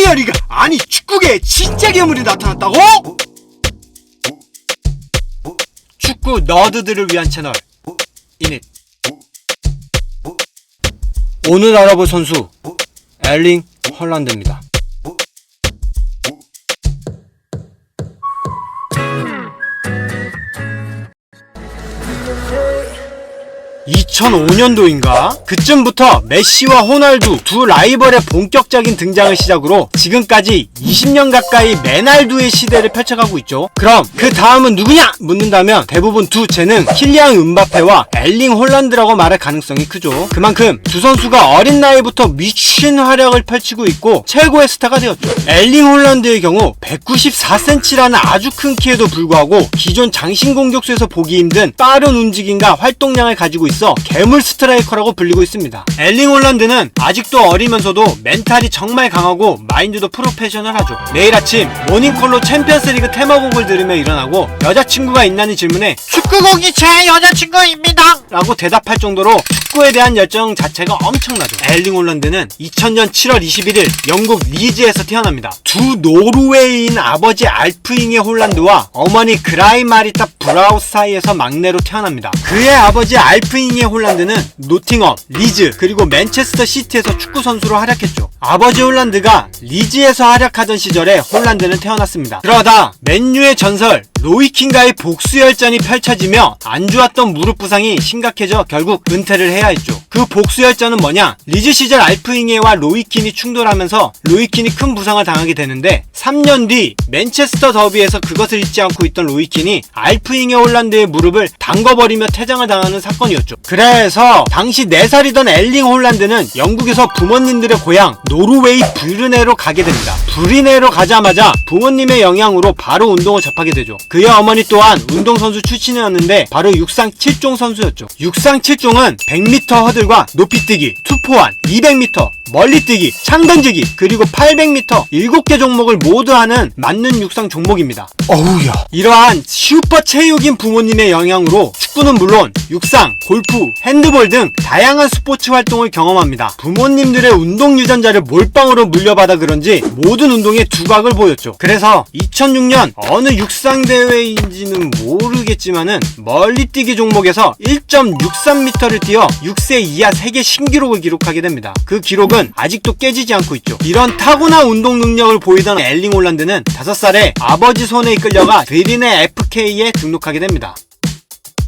프리미어리그, 아니 축구계에 진짜 괴물이 나타났다고? 축구 너드들을 위한 채널 이닛. 오늘 알아볼 선수 엘링 헐란드입니다. 2005년도인가? 그쯤부터 메시와 호날두 두 라이벌의 본격적인 등장을 시작으로 지금까지 20년 가까이 메날두의 시대를 펼쳐가고 있죠. 그럼 그 다음은 누구냐? 묻는다면 대부분 두 재능 킬리안 음바페와 엘링 홀란드라고 말할 가능성이 크죠. 그만큼 두 선수가 어린 나이부터 미친 활약을 펼치고 있고 최고의 스타가 되었죠. 엘링 홀란드의 경우 194cm라는 아주 큰 키에도 불구하고 기존 장신 공격수에서 보기 힘든 빠른 움직임과 활동량을 가지고 있어 괴물 스트라이커라고 불리고 있습니다. 엘링 홀란드는 아직도 어리면서도 멘탈이 정말 강하고 마인드도 프로페셔널하죠. 매일 아침 모닝콜로 챔피언스리그 테마곡을 들으며 일어나고 여자친구가 있나는 질문에 축구곡이 제 여자친구입니다 라고 대답할 정도로 축구에 대한 열정 자체가 엄청나죠. 엘링 홀란드는 2000년 7월 21일 영국 리즈에서 태어납니다. 두 노르웨이인 아버지 알프잉의 홀란드와 어머니 그라이마리타 브라우스 사이에서 막내로 태어납니다. 그의 아버지 알프잉의 홀란드는 노팅엄, 리즈, 그리고 맨체스터 시티에서 축구 선수로 활약했죠. 아버지 홀란드가 리즈에서 활약하던 시절에 홀란드는 태어났습니다. 그러다 맨유의 전설 로이킨과의 복수열전이 펼쳐지며 안 좋았던 무릎 부상이 심각해져 결국 은퇴를 해야 했죠. 그 복수열전은 뭐냐? 리즈 시절 알프잉예와 로이킨이 충돌하면서 로이킨이 큰 부상을 당하게 되는데 3년 뒤 맨체스터 더비에서 그것을 잊지 않고 있던 로이킨이 알프잉예 홀란드의 무릎을 담궈버리며 퇴장을 당하는 사건이었죠. 그래서 당시 4살이던 엘링 홀란드는 영국에서 부모님들의 고향 노르웨이 브르네로 가게 됩니다. 브르네로 가자마자 부모님의 영향으로 바로 운동을 접하게 되죠. 그의 어머니 또한 운동선수 출신이었는데 바로 육상 7종 선수였죠. 육상 7종은 100m 허들과 높이뛰기, 투포환, 200m, 멀리뛰기, 창던지기, 그리고 800m 7개 종목을 모두 하는 맞는 육상 종목입니다. 어우야. 이러한 슈퍼 체육인 부모님의 영향으로 축구는 물론 육상, 골프, 핸드볼 등 다양한 스포츠 활동을 경험합니다. 부모님들의 운동 유전자를 몰빵으로 물려받아 그런지 모든 운동에 두각을 보였죠. 그래서 2006년 어느 육상 대회인지는 모르겠지만은 멀리뛰기 종목에서 1.63m를 뛰어 6세 이하 세계 신기록을 기록하게 됩니다. 그 기록은 아직도 깨지지 않고 있죠. 이런 타고난 운동 능력을 보이던 엘링 홀란드는 5살에 아버지 손에 이끌려가 베린의 FK에 등록하게 됩니다.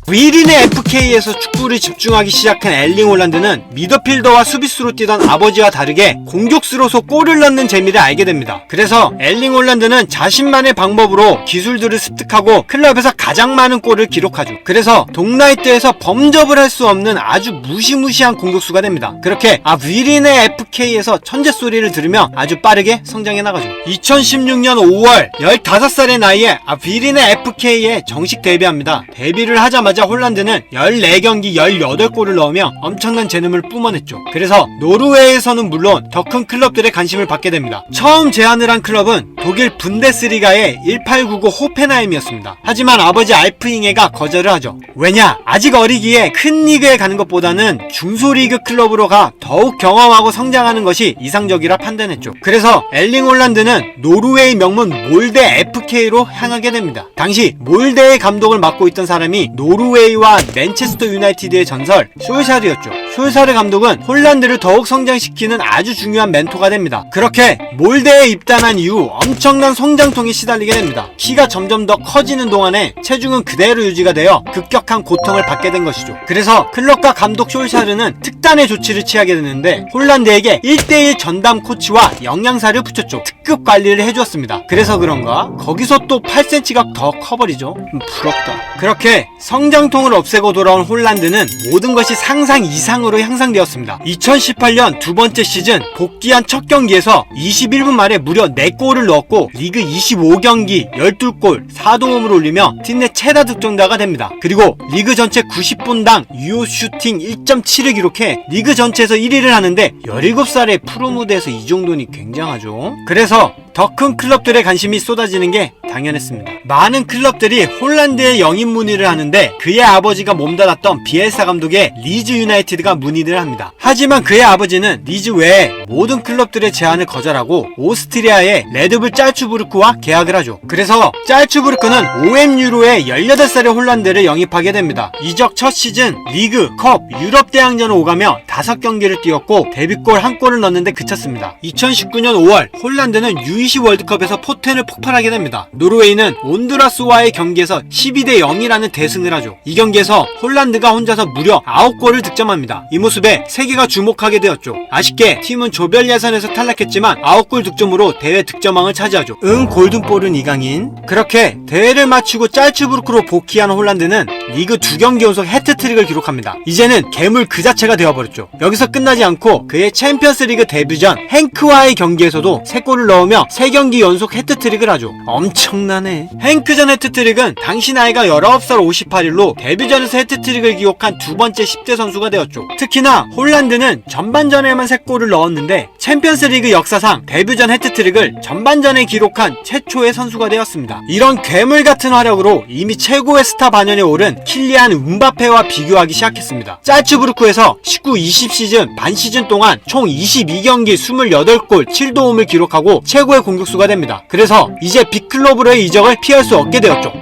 위린의 FK에서 축구를 집중하기 시작한 엘링 홀란드는 미드필더와 수비수로 뛰던 아버지와 다르게 공격수로서 골을 넣는 재미를 알게 됩니다. 그래서 엘링 홀란드는 자신만의 방법으로 기술들을 습득하고 클럽에서 가장 많은 골을 기록하죠. 그래서 동나이트에서 범접을 할 수 없는 아주 무시무시한 공격수가 됩니다. 그렇게 위린의 FK에서 천재 소리를 들으며 아주 빠르게 성장해 나가죠. 2016년 5월 15살의 나이에 위린의 FK에 정식 데뷔합니다. 데뷔를 하자마자 홀란드는 14경기 18골을 넣으며 엄청난 재능을 뿜어냈죠. 그래서 노르웨이에서는 물론 더 큰 클럽들의 관심을 받게 됩니다. 처음 제안을 한 클럽은 독일 분데스리가의 1899 호펜하임이었습니다. 하지만 아버지 알프잉예가 거절을 하죠. 왜냐? 아직 어리기에 큰 리그에 가는 것보다는 중소리그 클럽으로 가 더욱 경험하고 성장하는 것이 이상적이라 판단했죠. 그래서 엘링 홀란드는 노르웨이 명문 몰데 FK로 향하게 됩니다. 당시 몰데의 감독을 맡고 있던 사람이 노르웨이와 맨체스터 유나이티드의 전설 솔샤르였죠. 솔샤르 감독은 홀란드를 더욱 성장시키는 아주 중요한 멘토가 됩니다. 그렇게 몰데에 입단한 이후 엄청난 성장통에 시달리게 됩니다. 키가 점점 더 커지는 동안에 체중은 그대로 유지가 되어 급격한 고통을 받게 된 것이죠. 그래서 클럽과 감독 솔샤르는 특단의 조치를 취하게 되는데 홀란드에게 1대1 전담 코치와 영양사를 붙였죠. 특급 관리를 해주었습니다. 그래서 그런가 거기서 또 8cm가 더 커버리죠. 부럽다. 그렇게 성장통을 없애고 돌아온 홀란드는 모든 것이 상상 이상으로 향상되었습니다. 2018년 두 번째 시즌 복귀한 첫 경기에서 21분 만에 무려 4골을 넣었고 리그 25경기 12골 4도움을 올리며 팀 내 최다 득점다가 됩니다. 그리고 리그 전체 90분당 유효 슈팅 1.7을 기록해 리그 전체에서 1위를 하는데 17살의 프로 무대에서 이 정도니 굉장하죠. 그래서 더 큰 클럽들의 관심이 쏟아지는 게 당연했습니다. 많은 클럽들이 홀란드에 영입 문의를 하는데 그의 아버지가 몸담았던 비엘사 감독의 리즈 유나이티드가 문의를 합니다. 하지만 그의 아버지는 리즈 외에 모든 클럽들의 제안을 거절하고 오스트리아의 레드불 짤츠부르크와 계약을 하죠. 그래서 짤츠부르크는 5M 유로에 18살의 홀란드를 영입하게 됩니다. 이적 첫 시즌 리그, 컵, 유럽 대항전을 오가며 5경기를 뛰었고 데뷔골 1골을 넣었는데 그쳤습니다. 2019년 5월 홀란드는 U20 월드컵에서 포텐을 폭발하게 됩니다. 노르웨이는 온두라스와의 경기에서 12대 0이라는 대승을 하죠. 이 경기에서 홀란드가 혼자서 무려 9골을 득점합니다. 이 모습에 세계가 주목하게 되었죠. 아쉽게 팀은 조별 예선에서 탈락했지만 9골 득점으로 대회 득점왕을 차지하죠. 골든볼은 이강인. 그렇게 대회를 마치고 짤츠부르크로 복귀한 홀란드는 리그 2경기 연속 해트트릭을 기록합니다. 이제는 괴물 그 자체가 되어버렸죠. 여기서 끝나지 않고 그의 챔피언스리그 데뷔전 행크와의 경기에서도 3골을 넣으며 3경기 연속 해트트릭을 하죠. 엄청나네. 행크전 해트트릭은 당시 나이가 19살 58일로 데뷔전에서 해트트릭을 기록한 두 번째 10대 선수가 되었죠. 특히나 홀란드는 전반전에만 3골을 넣었는데 챔피언스리그 역사상 데뷔전 해트트릭을 전반전에 기록한 최초의 선수가 되었습니다. 이런 괴물 같은 활약으로 이미 최고의 스타 반열에 오른 킬리안 음바페와 비교하기 시작했습니다. 짤츠부르크에서 19-20 시즌 반 시즌 동안 총 22경기 28골 7도움을 기록하고 최고의 공격수가 됩니다. 그래서 이제 빅클럽으로의 이적을 피할 수 없게 되었죠.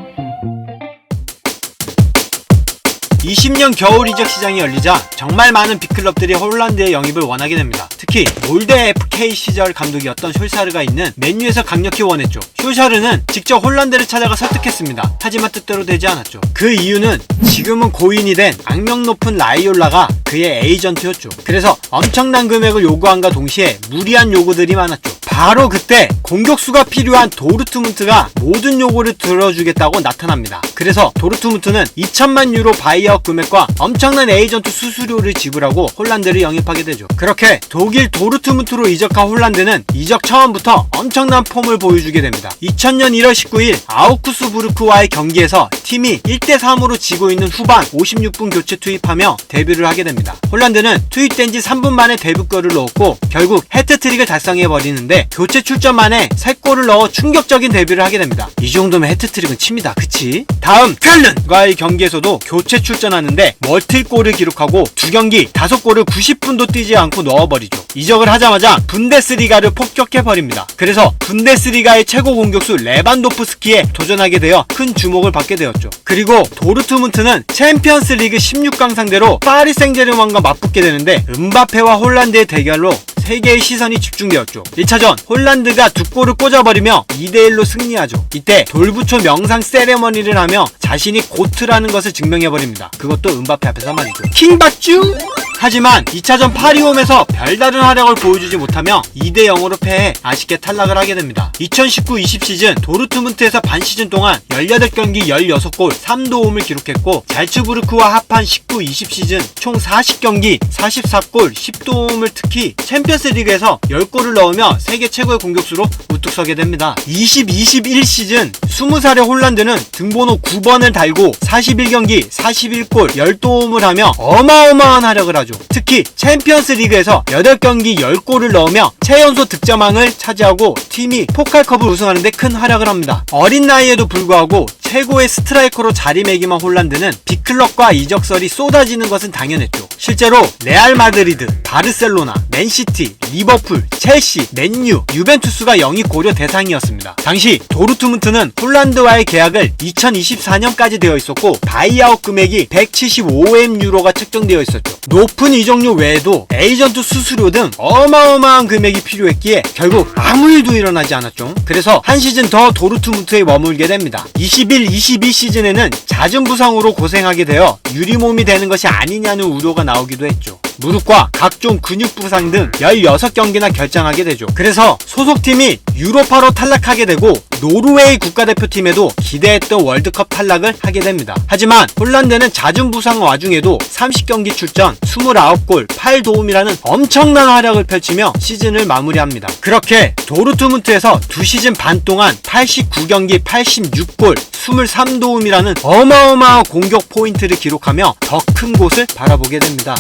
20년 겨울 이적 시장이 열리자 정말 많은 빅클럽들이 홀란드의 영입을 원하게 됩니다. 특히 몰데 FK 시절 감독이었던 숄샤르가 있는 맨유에서 강력히 원했죠. 숄샤르는 직접 홀란드를 찾아가 설득했습니다. 하지만 뜻대로 되지 않았죠. 그 이유는 지금은 고인이 된 악명 높은 라이올라가 그의 에이전트였죠. 그래서 엄청난 금액을 요구함과 동시에 무리한 요구들이 많았죠. 바로 그때 공격수가 필요한 도르트문트가 모든 요구를 들어주겠다고 나타납니다. 그래서 도르트문트는 2천만 유로 바이아웃 금액과 엄청난 에이전트 수수료를 지불하고 홀란드를 영입하게 되죠. 그렇게 독일 도르트문트로 이적한 홀란드는 이적 처음부터 엄청난 폼을 보여주게 됩니다. 2000년 1월 19일 아우크스부르크와의 경기에서 팀이 1대3으로 지고 있는 후반 56분 교체 투입하며 데뷔를 하게 됩니다. 홀란드는 투입된 지 3분 만에 데뷔골을 넣었고 결국 해트트릭을 달성해버리는데 교체 출전 만에 3골을 넣어 충격적인 데뷔를 하게 됩니다. 이 정도면 해트트릭은 칩니다. 그치? 다음 켈른과의 경기에서도 교체 출전하는데 멀티골을 기록하고 2경기 5골을 90분도 뛰지 않고 넣어버리죠. 이적을 하자마자 분데스리가를 폭격해버립니다. 그래서 분데스리가의 최고 공격수 레반도프스키에 도전하게 되어 큰 주목을 받게 되었죠. 그리고 도르트문트는 챔피언스 리그 16강 상대로 파리 생제르맹과 맞붙게 되는데 음바페와 홀란드의 대결로 세계의 시선이 집중되었죠. 1차전 홀란드가 2골을 꽂아버리며 2대1로 승리하죠. 이때 돌부처 명상 세레머니를 하며 자신이 고트라는 것을 증명해버립니다. 그것도 음바페 앞에서 말이죠. 킹받쥬? 하지만 2차전 파리홈에서 별다른 활약을 보여주지 못하며 2대0으로 패해 아쉽게 탈락을 하게 됩니다. 2019-20 시즌 도르트문트에서 반 시즌 동안 18경기 16골 3도움을 기록했고 잘츠부르크와 합한 19-20 시즌 총 40경기 44골 10도움을 특히 챔피언스리그에서 10골을 넣으며 세계 최고의 공격수로 우뚝 서게 됩니다. 20-21 시즌 20살의 홀란드는 등번호 9번을 달고 41경기 41골 10도움을 하며 어마어마한 활약을 하죠. 특히 챔피언스 리그에서 8경기 10골을 넣으며 최연소 득점왕을 차지하고 팀이 포칼컵을 우승하는데 큰 활약을 합니다. 어린 나이에도 불구하고 최고의 스트라이커로 자리매김한 홀란드는 빅클럽과 이적설이 쏟아지는 것은 당연했죠. 실제로 레알 마드리드, 바르셀로나, 맨시티, 리버풀, 첼시, 맨유, 유벤투스가 영입 고려 대상이었습니다. 당시 도르트문트는 홀란드와의 계약을 2024년까지 되어 있었고 바이아웃 금액이 175M 유로가 책정되어 있었죠. 높은 이적료 외에도 에이전트 수수료 등 어마어마한 금액이 필요했기에 결국 아무 일도 일어나지 않았죠. 그래서 한 시즌 더 도르트문트에 머물게 됩니다. 21-22 시즌에는 잦은 부상으로 고생하게 되어 유리몸이 되는 것이 아니냐는 우려가 나오기도 했죠. 무릎과 각종 근육 부상 등 16경기나 결장하게 되죠. 그래서 소속팀이 유로파로 탈락하게 되고 노르웨이 국가대표팀에도 기대했던 월드컵 탈락을 하게 됩니다. 하지만 홀란드는 잦은 부상 와중에도 30경기 출전 29골 8도움이라는 엄청난 활약을 펼치며 시즌을 마무리합니다. 그렇게 도르트문트에서 2시즌 반 동안 89경기 86골 23도움이라는 어마어마한 공격 포인트를 기록하며 더 큰 곳을 바라보게 됩니다.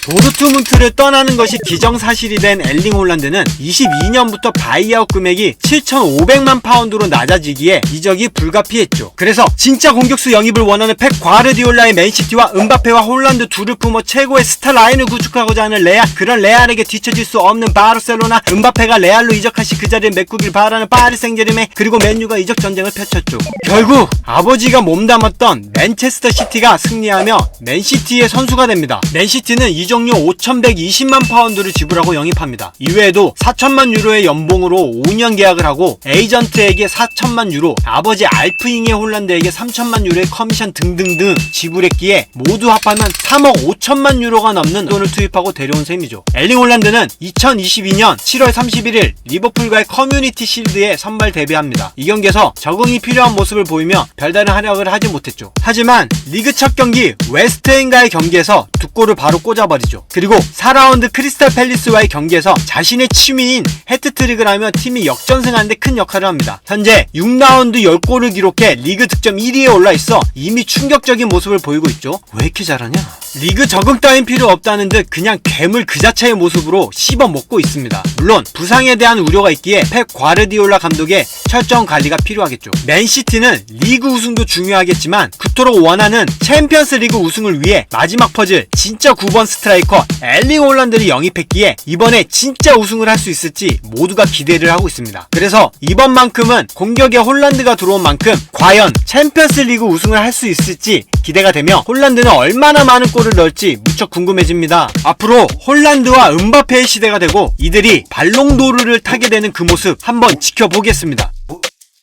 도르트문트를 떠나는 것이 기정사실이 된 엘링 홀란드는 22년부터 바이아웃 금액이 7,500만 파운드로 낮아지기에 이적이 불가피했죠. 그래서 진짜 공격수 영입을 원하는 펩 과르디올라의 맨시티와 은바페와 홀란드 둘을 품어 최고의 스타 라인을 구축하고자 하는 레알, 그런 레알에게 뒤처질 수 없는 바르셀로나, 은바페가 레알로 이적할 시 그 자리를 메꾸길 바라는 파리 생제르맹, 그리고 맨유가 이적 전쟁을 펼쳤죠. 결국 아버지가 몸담았던 맨체스터 시티가 승리하며 맨시티의 선수가 됩니다. 맨시티는 이적료 5,120만 파운드를 지불하고 영입합니다. 이외에도 4천만 유로의 연봉으로 5년 계약을 하고 에이전트에게 4천만 유로, 아버지 알프잉의 홀란드에게 3천만 유로의 커미션 등등등 지불했기에 모두 합하면 3억 5천만 유로가 넘는 돈을 투입하고 데려온 셈이죠. 엘링 홀란드는 2022년 7월 31일 리버풀과의 커뮤니티 실드에 선발 데뷔합니다. 이 경기에서 적응이 필요한 모습을 보이며 별다른 활약을 하지 못했죠. 하지만 리그 첫 경기 웨스트햄과의 경기에서 두 골을 바로 꽂아버리죠. 그리고 4라운드 크리스탈 팰리스와의 경기에서 자신의 취미인 해트트릭을 하며 팀이 역전승하는데 큰 역할을 합니다. 현재 6라운드 10골을 기록해 리그 득점 1위에 올라있어 이미 충격적인 모습을 보이고 있죠. 왜 이렇게 잘하냐? 리그 적응 따윈 필요 없다는 듯 그냥 괴물 그 자체의 모습으로 씹어먹고 있습니다. 물론 부상에 대한 우려가 있기에 펩 과르디올라 감독의 철저한 관리가 필요하겠죠. 맨시티는 리그 우승도 중요하겠지만 그토록 원하는 챔피언스 리그 우승을 위해 마지막 퍼즐 진짜 9번 스트라이커 엘링 홀란드를 영입했기에 이번에 진짜 우승을 할 수 있을지 모두가 기대를 하고 있습니다. 그래서 이번만큼은 공격에 홀란드가 들어온 만큼 과연 챔피언스 리그 우승을 할 수 있을지 기대가 되며 홀란드는 얼마나 많은 골을 넣을지 무척 궁금해집니다. 앞으로 홀란드와 은바페의 시대가 되고 이들이 발롱도르를 타게 되는 그 모습 한번 지켜보겠습니다.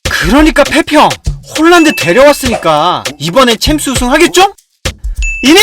그러니까 페피 형, 홀란드 데려왔으니까 이번에 챔스 우승 하겠죠? 이니?